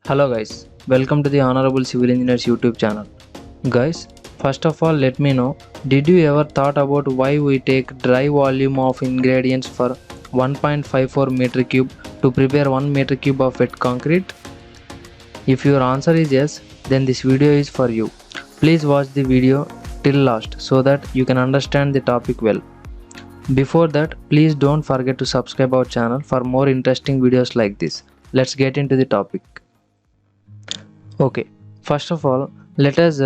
Hello guys, welcome to the Honorable Civil Engineers YouTube channel. Guys, first of all let me know, did you ever thought about why we take dry volume of ingredients for 1.54 meter cube to prepare 1 meter cube of wet concrete? If your answer is yes, then this video is for you. Please watch the video till last so that you can understand the topic well. Before that, please don't forget to subscribe our channel for more interesting videos like this. Let's get into the topic. Okay, first of all, let us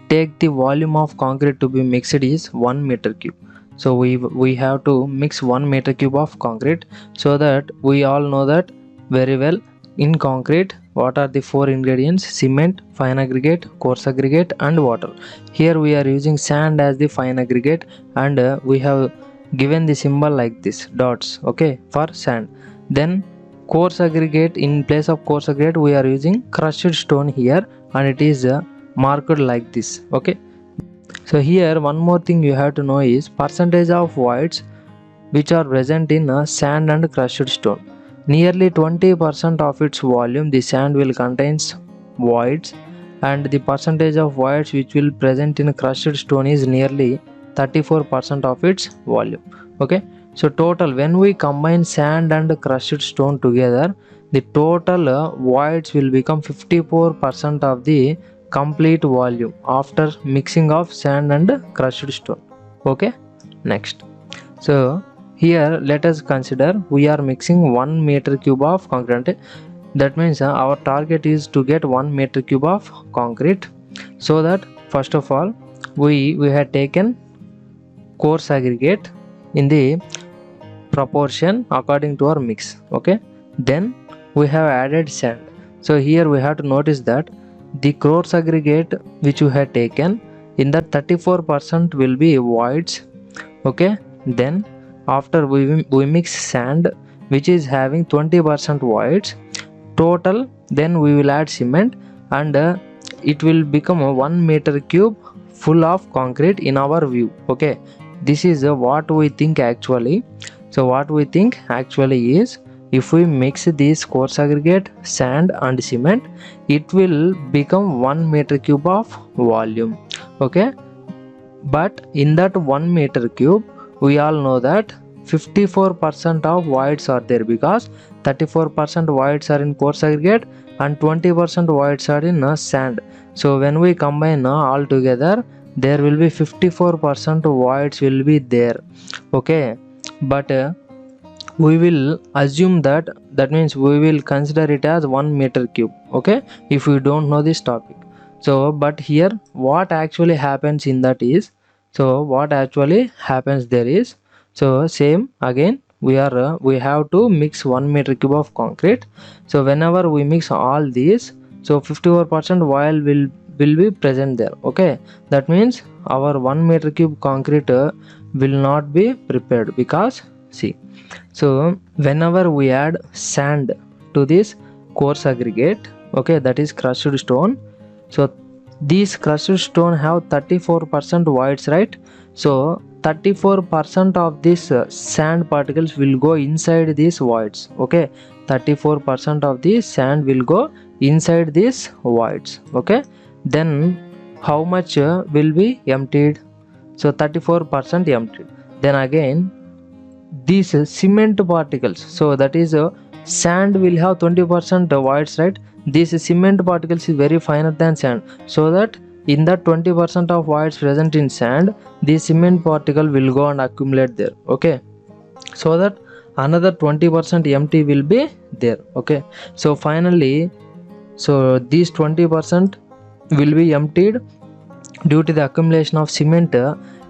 take the volume of concrete to be mixed is 1 meter cube. So we have to mix 1 meter cube of concrete, so that we all know that very well. In concrete, what are the four ingredients? Cement, fine aggregate, coarse aggregate and water. Here we are using sand as the fine aggregate, and we have given the symbol like this, dots, okay, for sand. Then coarse aggregate, in place of coarse aggregate we are using crushed stone here, and it is marked like this, okay. So here one more thing you have to know is percentage of voids which are present in sand and crushed stone. Nearly 20% of its volume the sand will contains voids, and the percentage of voids which will present in crushed stone is nearly 34% of its volume, okay. So total, when we combine sand and crushed stone together, the total voids will become 54% of the complete volume after mixing of sand and crushed stone, okay. Next, so here let us consider we are mixing 1 meter cube of concrete. That means our target is to get 1 meter cube of concrete. So that first of all we had taken coarse aggregate in the proportion according to our mix, okay. Then we have added sand. So here we have to notice that the coarse aggregate which you had taken, in that 34% will be voids, okay. Then after we mix sand which is having 20% voids total, then we will add cement, and it will become a 1 meter cube full of concrete in our view, okay. This is what we think actually. So what we think actually is, if we mix this coarse aggregate, sand and cement, it will become 1 meter cube of volume, okay. But in that 1 meter cube we all know that 54% of voids are there, because 34% voids are in coarse aggregate and 20% voids are in sand. So when we combine all together, there will be 54% voids will be there, okay. But we will assume that, means we will consider it as 1 meter cube, okay, if we don't know this topic. So but here what actually happens in that is, so what actually happens there is, so same again we have to mix 1 meter cube of concrete. So whenever we mix all these, so 54% oil will be present there, okay. That means our 1 meter cube concrete will not be prepared, because see, so whenever we add sand to this coarse aggregate, okay, that is crushed stone, so these crushed stone have 34% voids, right? So 34% of this sand particles will go inside these voids, okay. 34% of the sand will go inside these voids, okay. Then how much will be emptied? So 34% emptied. Then again these cement particles, so that is sand will have 20% voids, right? These cement particles is very finer than sand, so that in that 20% of voids present in sand, the cement particle will go and accumulate there, okay. So that another 20% empty will be there, okay. So finally, so these 20% will be emptied due to the accumulation of cement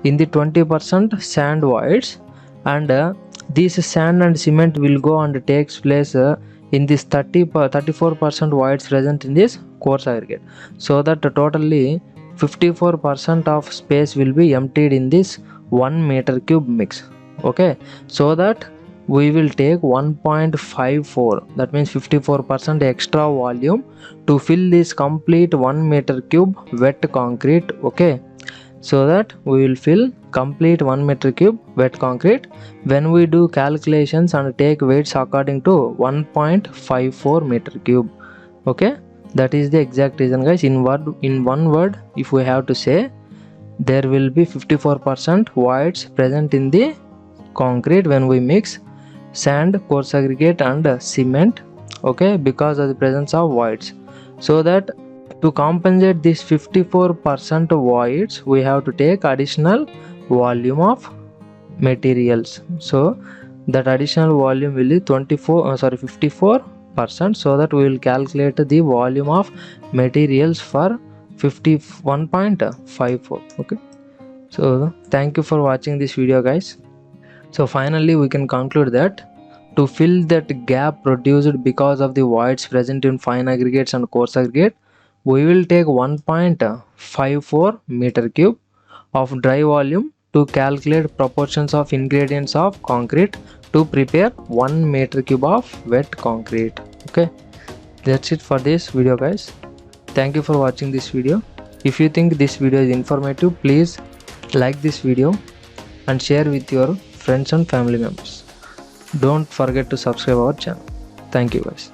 in the 20% sand voids, and this sand and cement will go and takes place in this 34% voids present in this coarse aggregate. So that totally 54% of space will be emptied in this 1 meter cube mix, okay. So that we will take 1.54, that means 54% extra volume to fill this complete 1 meter cube wet concrete, okay. So that we will fill complete 1 meter cube wet concrete. When we do calculations and take weights according to 1.54 meter cube, okay. That is the exact reason, guys. In one word, if we have to say, there will be 54% voids present in the concrete when we mix sand, coarse aggregate and cement, okay, because of the presence of voids. So that to compensate this 54% voids, we have to take additional volume of materials. So that additional volume will be 54%, so that we will calculate the volume of materials for 51.54. okay. So thank you for watching this video, guys. So finally we can conclude that to fill that gap produced because of the voids present in fine aggregates and coarse aggregate, we will take 1.54 meter cube of dry volume to calculate proportions of ingredients of concrete to prepare 1 meter cube of wet concrete. Okay, that's it for this video, guys. Thank you for watching this video. If you think this video is informative, please like this video and share with your friends and family members. Don't forget to subscribe our channel. Thank you, guys.